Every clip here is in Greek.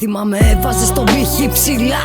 μάθημα με έβαζε στο πύχη ψηλά.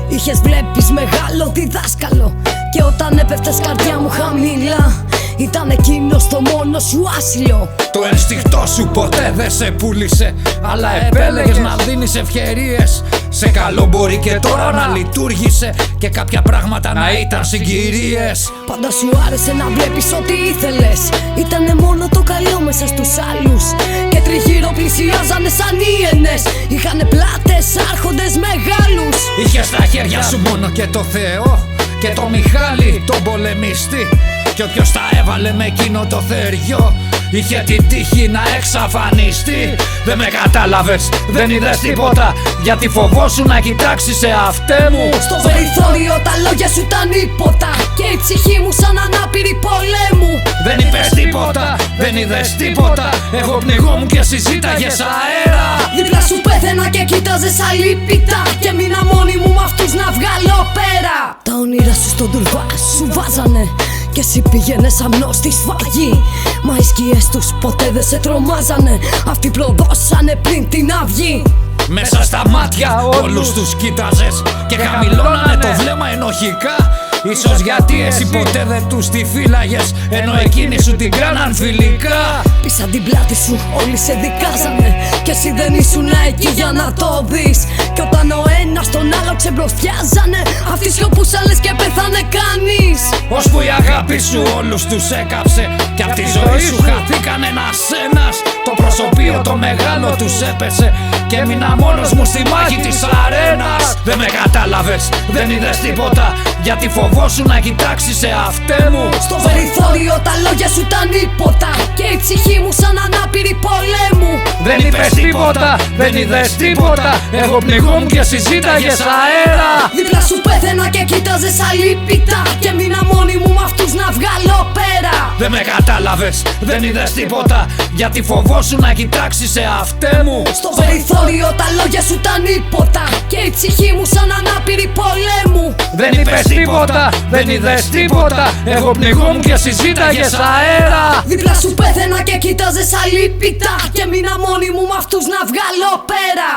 Είχες βλέπεις μεγάλο διδάσκαλο και όταν έπεφτες καρδιά μου χαμηλά ήταν εκείνος το μόνο σου άσυλο. Το ένστικτό σου ποτέ δεν σε πούλησε, αλλά επέλεγες να δίνεις ευκαιρίες. Σε καλό μπορεί και τώρα να λειτουργήσε και κάποια πράγματα να ήταν συγκυρίες. Πάντα σου άρεσε να βλέπεις ό,τι ήθελες. Ήτανε μόνο το καλό μέσα στους άλλους και τριγύρω πλησιάζανε σαν ήενες. Είχανε πλάτες, άρχοντες μεγάλους. Είχες στα χέρια σου μόνο και το Θεό και το Μιχάλη τον πολεμιστή. Και όποιος τα έβαλε με εκείνο το θεριό είχε την τύχη να εξαφανιστεί. Δεν με κατάλαβες, δεν είδες τίποτα, γιατί φοβόσου να κοιτάξεις σε αυτέ μου. Στο περιθώριο τα λόγια σου ήταν ίποτα και η ψυχή μου σαν ανάπηρη πολέμου. Δεν είπες τίποτα, δεν είδες τίποτα, εγώ πνιγόμουν και συζήταγες αέρα. Δίπλα σου πέθαινα και κοίταζες αλίπητα και μείνα μόνη μου μ' αυτούς να βγάλω πέρα. Τα όνειρα σου στον τουρβά σου βάζανε και εσύ πήγαινες αμνός στη σφαγή. Μα οι σκιές τους ποτέ δεν σε τρομάζανε, αυτοί προδώσανε πριν την αυγή. Μέσα στα μάτια όλους τους κοίταζες και χαμηλώνανε το βλέμμα ενοχικά. Ίσως γιατί εσύ ποτέ δεν τους τη φύλαγες, ενώ εκείνοι σου την κάναν φιλικά. Πίσω την πλάτη σου όλοι σε δικάζανε και εσύ δεν ήσουν εκεί για να το δεις. Κι όταν ο ένας τον άλλο ξεμπροστιάζανε, αυτοί σιωπούσαν λες και πέθανε κανείς. Ώσπου η αγάπη σου όλους τους έκαψε κι απ' τη ζωή σου χαθήκαν ένας-ένας. Το προσωπείο το μεγάλο τους έπεσε και έμεινα μόνος μου στη μάχη της αρένας. Δεν με κατάλαβες, δεν είδες τίποτα, γιατί φοβόσου να κοιτάξεις σε αυτέ μου. Στο περιθώριο τα λόγια σου ήταν ίποτα και η ψυχή μου σαν ανάπηρη πολέμου. Δεν είπες τίποτα, δεν είδες τίποτα, εγώ πνιγόμουν και συζήταγες αέρα. Δίπλα σου πέθαινα και κοίταζες αλίπητα και μείνα μόνη μου μ' αυτούς να βγάλω πέρα. Δεν με κατάλαβες, δεν είδες τίποτα, γιατί φοβόσου να κοιτάξεις σε αυτέ μου. Στο περιθώριο τα λόγια σου ήταν ίποτα και η ψυχή μου σαν ανάπηρη πολέμου. Δεν είπες τίποτα, δεν είδες τίποτα, εγώ πνιγόμουν και συζήταγες αέρα. Δίπλα σου πέθαινα και κοίταζες αλίπητα και μείνα μόνη μου μ' αυτούς να βγάλω πέρα.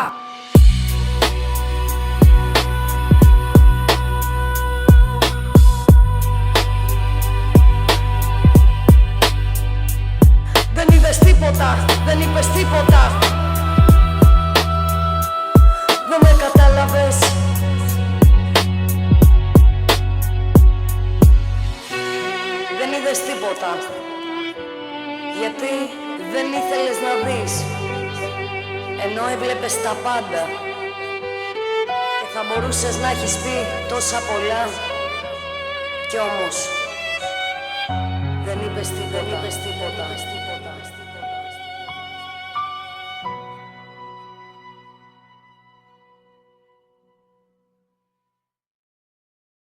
Δεν είδες τίποτα, δεν είπες τίποτα, δεν με κατάλαβες. Δεν είδες τίποτα, γιατί δεν ήθελες να δεις, ενώ έβλεπες τα πάντα και θα μπορούσες να έχεις πει τόσα πολλά κι όμως